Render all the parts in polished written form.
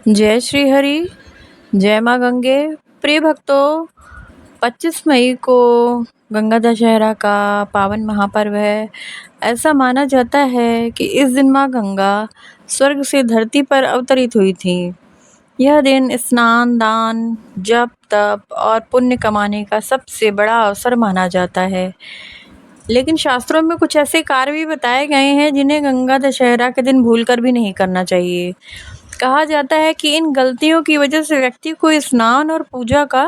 जय श्री हरि, जय माँ गंगे। प्रिय भक्तों, 25 मई को गंगा दशहरा का पावन महापर्व है। ऐसा माना जाता है कि इस दिन माँ गंगा स्वर्ग से धरती पर अवतरित हुई थी। यह दिन स्नान, दान, जप, तप और पुण्य कमाने का सबसे बड़ा अवसर माना जाता है। लेकिन शास्त्रों में कुछ ऐसे कार्य भी बताए गए हैं जिन्हें गंगा दशहरा के दिन भूलकर भी नहीं करना चाहिए। कहा जाता है कि इन गलतियों की वजह से व्यक्ति को स्नान और पूजा का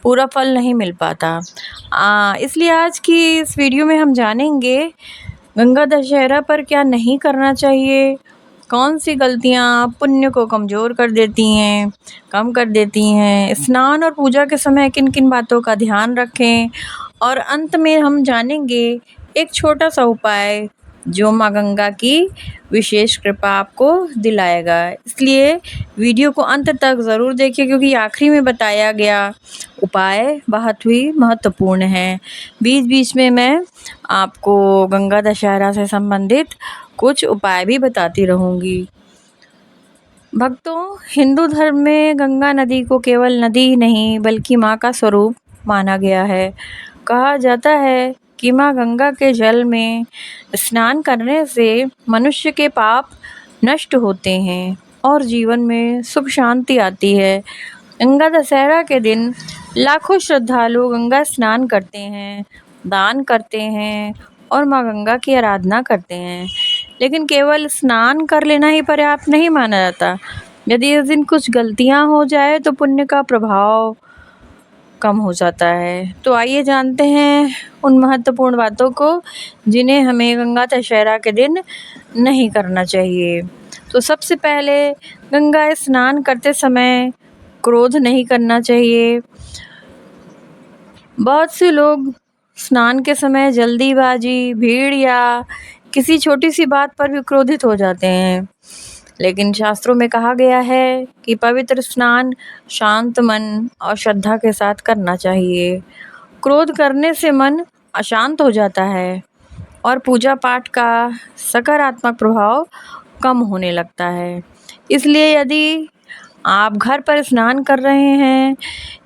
पूरा फल नहीं मिल पाता। इसलिए आज की इस वीडियो में हम जानेंगे गंगा दशहरा पर क्या नहीं करना चाहिए, कौन सी गलतियां पुण्य को कमज़ोर कर देती हैं, कम कर देती हैं, स्नान और पूजा के समय किन किन बातों का ध्यान रखें, और अंत में हम जानेंगे एक छोटा सा उपाय जो माँ गंगा की विशेष कृपा आपको दिलाएगा। इसलिए वीडियो को अंत तक ज़रूर देखिए, क्योंकि आखिरी में बताया गया उपाय बहुत ही महत्वपूर्ण है। बीच बीच में मैं आपको गंगा दशहरा से संबंधित कुछ उपाय भी बताती रहूँगी। भक्तों, हिंदू धर्म में गंगा नदी को केवल नदी ही नहीं बल्कि माँ का स्वरूप माना गया है। कहा जाता है कि माँ गंगा के जल में स्नान करने से मनुष्य के पाप नष्ट होते हैं और जीवन में सुख शांति आती है। गंगा दशहरा के दिन लाखों श्रद्धालु गंगा स्नान करते हैं, दान करते हैं और माँ गंगा की आराधना करते हैं। लेकिन केवल स्नान कर लेना ही पर्याप्त नहीं माना जाता। यदि इस दिन कुछ गलतियाँ हो जाए तो पुण्य का प्रभाव कम हो जाता है। तो आइए जानते हैं उन महत्वपूर्ण बातों को जिन्हें हमें गंगा दशहरा के दिन नहीं करना चाहिए। तो सबसे पहले, गंगा स्नान करते समय क्रोध नहीं करना चाहिए। बहुत से लोग स्नान के समय जल्दीबाजी, भीड़ या किसी छोटी सी बात पर भी क्रोधित हो जाते हैं। लेकिन शास्त्रों में कहा गया है कि पवित्र स्नान शांत मन और श्रद्धा के साथ करना चाहिए। क्रोध करने से मन अशांत हो जाता है और पूजा पाठ का सकारात्मक प्रभाव कम होने लगता है। इसलिए यदि आप घर पर स्नान कर रहे हैं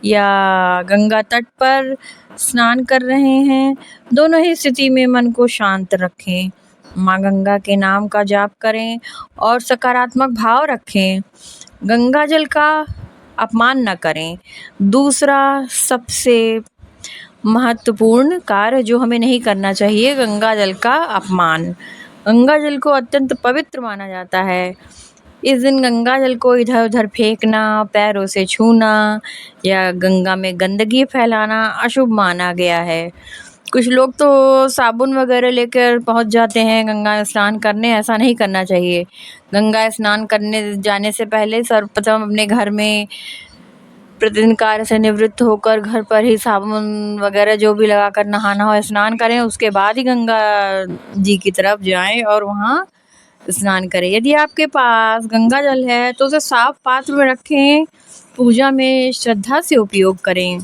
या गंगा तट पर स्नान कर रहे हैं, दोनों ही स्थिति में मन को शांत रखें, माँ गंगा के नाम का जाप करें और सकारात्मक भाव रखें। गंगा जल का अपमान न करें। दूसरा सबसे महत्वपूर्ण कार्य जो हमें नहीं करना चाहिए, गंगा जल का अपमान। गंगा जल को अत्यंत पवित्र माना जाता है। इस दिन गंगा जल को इधर उधर फेंकना, पैरों से छूना या गंगा में गंदगी फैलाना अशुभ माना गया है। कुछ लोग तो साबुन वगैरह लेकर पहुंच जाते हैं गंगा स्नान करने। ऐसा नहीं करना चाहिए। गंगा स्नान करने जाने से पहले सर्वप्रथम अपने घर में प्रतिदिन कार्य से निवृत्त होकर घर पर ही साबुन वगैरह जो भी लगाकर नहाना हो स्नान करें। उसके बाद ही गंगा जी की तरफ जाएं और वहाँ स्नान करें। यदि आपके पास गंगा जल है तो उसे साफ पात्र में रखें, पूजा में श्रद्धा से उपयोग करें।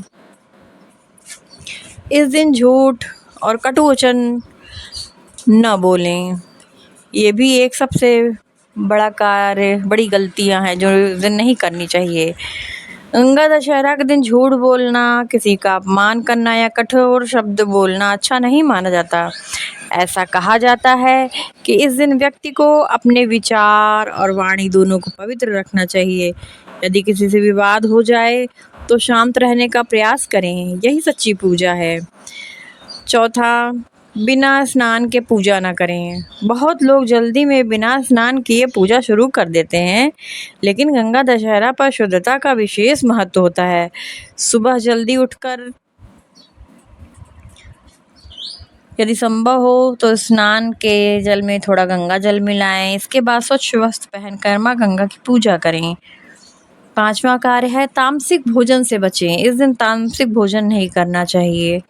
इस दिन झूठ और कटु वचन न बोलें। ये भी एक सबसे बड़ा कार्य, बड़ी गलतियां हैं जो इस दिन नहीं करनी चाहिए। गंगा दशहरा के दिन झूठ बोलना, किसी का अपमान करना या कठोर शब्द बोलना अच्छा नहीं माना जाता। ऐसा कहा जाता है कि इस दिन व्यक्ति को अपने विचार और वाणी दोनों को पवित्र रखना चाहिए। यदि किसी से विवाद हो जाए तो शांत रहने का प्रयास करें, यही सच्ची पूजा है। चौथा, बिना स्नान के पूजा न करें। बहुत लोग जल्दी में बिना स्नान किए पूजा शुरू कर देते हैं, लेकिन गंगा दशहरा पर शुद्धता का विशेष महत्व होता है। सुबह जल्दी उठकर यदि संभव हो तो स्नान के जल में थोड़ा गंगा जल मिलाएं। इसके बाद स्वच्छ वस्त्र पहनकर माँ गंगा की पूजा करें। पांचवा कार्य है, तामसिक भोजन से बचें। इस दिन तामसिक भोजन नहीं करना चाहिए।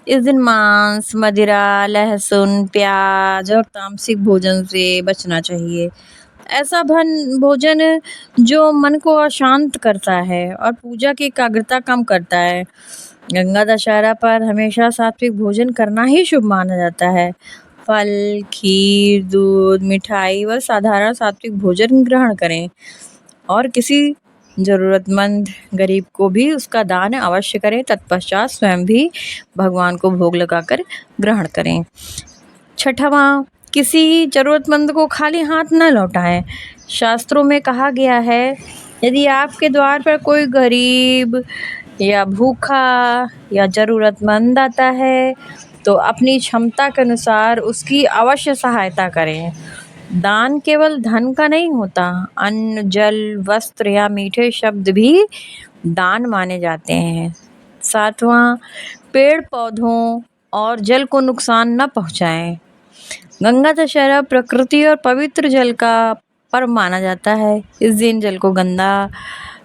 इस दिन मांस, मदिरा, लहसुन, प्याज और तामसिक भोजन से बचना चाहिए। ऐसा भोजन जो मन को अशांत करता है और पूजा की एकाग्रता कम करता है। गंगा दशहरा पर हमेशा सात्विक भोजन करना ही शुभ माना जाता है। फल, खीर, दूध, मिठाई व साधारण सात्विक भोजन ग्रहण करें। और किसी ज़रूरतमंद गरीब को भी उसका दान अवश्य करें। तत्पश्चात स्वयं भी भगवान को भोग लगाकर ग्रहण करें। छठवां, किसी ज़रूरतमंद को खाली हाथ न लौटाएं। शास्त्रों में कहा गया है, यदि आपके द्वार पर कोई गरीब या भूखा या ज़रूरतमंद आता है तो अपनी क्षमता के अनुसार उसकी अवश्य सहायता करें। दान केवल धन का नहीं होता, अन्न, जल, वस्त्र या मीठे शब्द भी दान माने जाते हैं। सातवां, पेड़ पौधों और जल को नुकसान न पहुंचाएं। गंगा दशहरा प्रकृति और पवित्र जल का पर्व माना जाता है। इस दिन जल को गंदा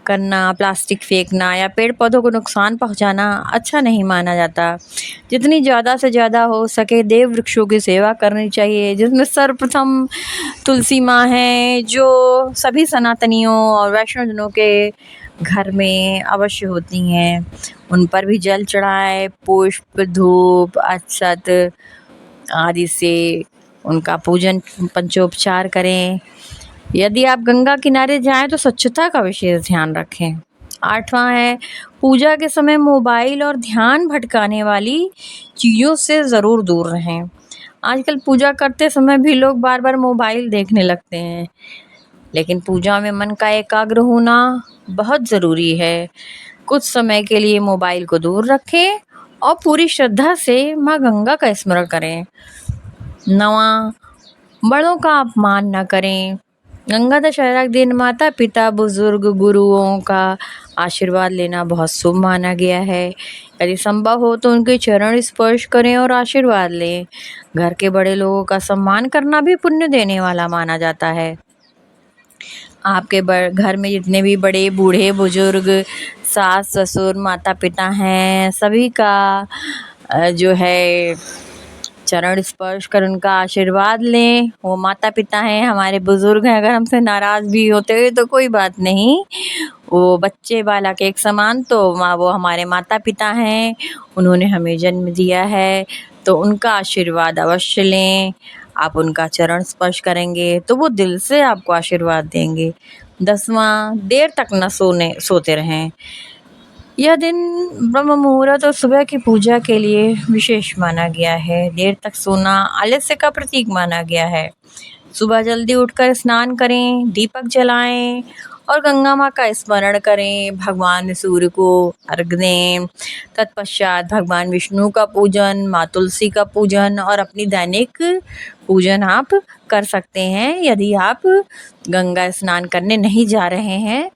करना, प्लास्टिक फेंकना या पेड़ पौधों को नुकसान पहुंचाना अच्छा नहीं माना जाता। जितनी ज़्यादा से ज़्यादा हो सके देव वृक्षों की सेवा करनी चाहिए, जिसमें सर्वप्रथम तुलसी माँ है, जो सभी सनातनियों और वैष्णवजनों के घर में अवश्य होती हैं। उन पर भी जल चढ़ाएं, पुष्प, धूप, अक्षत आदि से उनका पूजन पंचोपचार करें। यदि आप गंगा किनारे जाएं तो स्वच्छता का विशेष ध्यान रखें। आठवां है, पूजा के समय मोबाइल और ध्यान भटकाने वाली चीज़ों से ज़रूर दूर रहें। आजकल पूजा करते समय भी लोग बार बार मोबाइल देखने लगते हैं, लेकिन पूजा में मन का एकाग्र होना बहुत ज़रूरी है। कुछ समय के लिए मोबाइल को दूर रखें और पूरी श्रद्धा से माँ गंगा का स्मरण करें। नवा, बड़ों का अपमान न करें। गंगा दशहरा के दिन माता पिता, बुजुर्ग, गुरुओं का आशीर्वाद लेना बहुत शुभ माना गया है। यदि संभव हो तो उनके चरण स्पर्श करें और आशीर्वाद लें। घर के बड़े लोगों का सम्मान करना भी पुण्य देने वाला माना जाता है। आपके घर में जितने भी बड़े बूढ़े बुजुर्ग, सास ससुर, माता पिता हैं, सभी का जो है चरण स्पर्श कर उनका आशीर्वाद लें। वो माता पिता हैं, हमारे बुजुर्ग हैं, अगर हमसे नाराज़ भी होते हुए तो कोई बात नहीं, वो बच्चे बालक एक समान, तो वो हमारे माता पिता हैं, उन्होंने हमें जन्म दिया है, तो उनका आशीर्वाद अवश्य लें। आप उनका चरण स्पर्श करेंगे तो वो दिल से आपको आशीर्वाद देंगे। 10वां, देर तक न सोते रहें। यह दिन ब्रह्म मुहूर्त और सुबह की पूजा के लिए विशेष माना गया है। देर तक सोना आलस्य का प्रतीक माना गया है। सुबह जल्दी उठकर स्नान करें, दीपक जलाएं और गंगा माँ का स्मरण करें। भगवान सूर्य को अर्घ्य दें। तत्पश्चात भगवान विष्णु का पूजन, माँ तुलसी का पूजन और अपनी दैनिक पूजन आप कर सकते हैं। यदि आप गंगा स्नान करने नहीं जा रहे हैं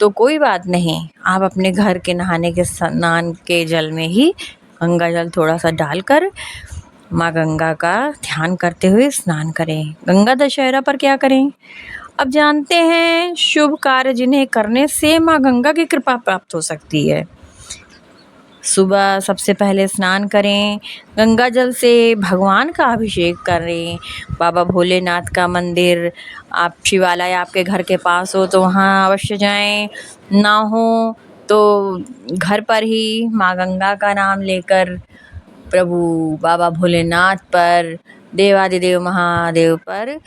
तो कोई बात नहीं, आप अपने घर के नहाने के स्नान के जल में ही गंगा जल थोड़ा सा डालकर माँ गंगा का ध्यान करते हुए स्नान करें। गंगा दशहरा पर क्या करें? अब जानते हैं शुभ कार्य जिन्हें करने से माँ गंगा की कृपा प्राप्त हो सकती है। सुबह सबसे पहले स्नान करें, गंगा जल से भगवान का अभिषेक करें। बाबा भोलेनाथ का मंदिर, आप शिवालय आपके घर के पास हो तो वहाँ अवश्य जाएं। ना हो तो घर पर ही माँ गंगा का नाम लेकर प्रभु बाबा भोलेनाथ पर, देवादिदेव महादेव पर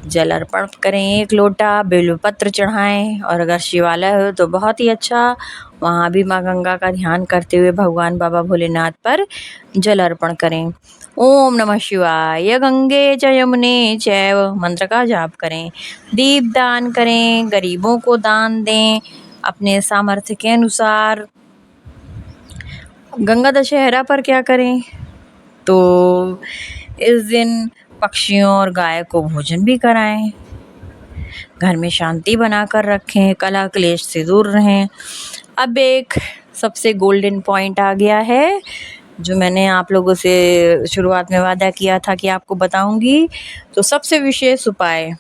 जल अर्पण करें। 1 लोटा बेलपत्र चढ़ाएं और अगर शिवालय हो तो बहुत ही अच्छा, वहाँ भी माँ गंगा का ध्यान करते हुए भगवान बाबा भोलेनाथ पर जल अर्पण करें। ओम नमः शिवाय, गंगे च यमुने चैव मंत्र का जाप करें। दीप दान करें, गरीबों को दान दें अपने सामर्थ्य के अनुसार। गंगा दशहरा पर क्या करें? तो इस दिन पक्षियों और गाय को भोजन भी कराएं। घर में शांति बनाकर रखें, कलह क्लेश से दूर रहें। अब एक सबसे गोल्डन पॉइंट आ गया है जो मैंने आप लोगों से शुरुआत में वादा किया था कि आपको बताऊंगी। तो सबसे विशेष उपाय,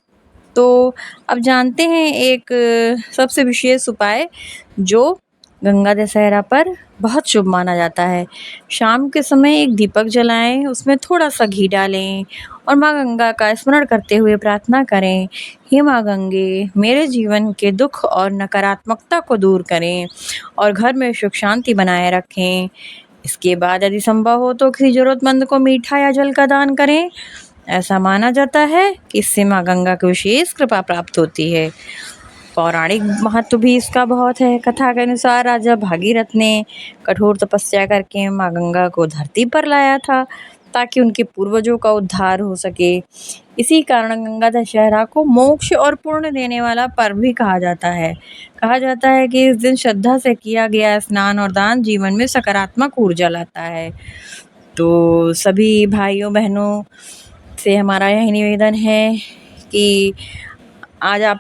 तो अब जानते हैं एक सबसे विशेष उपाय जो गंगा दशहरा पर बहुत शुभ माना जाता है। शाम के समय एक दीपक जलाएं, उसमें थोड़ा सा घी डालें और माँ गंगा का स्मरण करते हुए प्रार्थना करें, हे माँ गंगे, मेरे जीवन के दुख और नकारात्मकता को दूर करें और घर में सुख शांति बनाए रखें। इसके बाद यदि संभव हो तो किसी ज़रूरतमंद को मीठा या जल का दान करें। ऐसा माना जाता है कि इससे माँ गंगा की विशेष कृपा प्राप्त होती है। पौराणिक महत्व भी इसका बहुत है। कथा के अनुसार राजा भागीरथ ने कठोर तपस्या करके माँ गंगा को धरती पर लाया था ताकि उनके पूर्वजों का उद्धार हो सके। इसी कारण गंगा दशहरा को मोक्ष और पुण्य देने वाला पर्व भी कहा जाता है। कहा जाता है कि इस दिन श्रद्धा से किया गया स्नान और दान जीवन में सकारात्मक ऊर्जा लाता है। तो सभी भाइयों बहनों से हमारा यही निवेदन है कि आज आप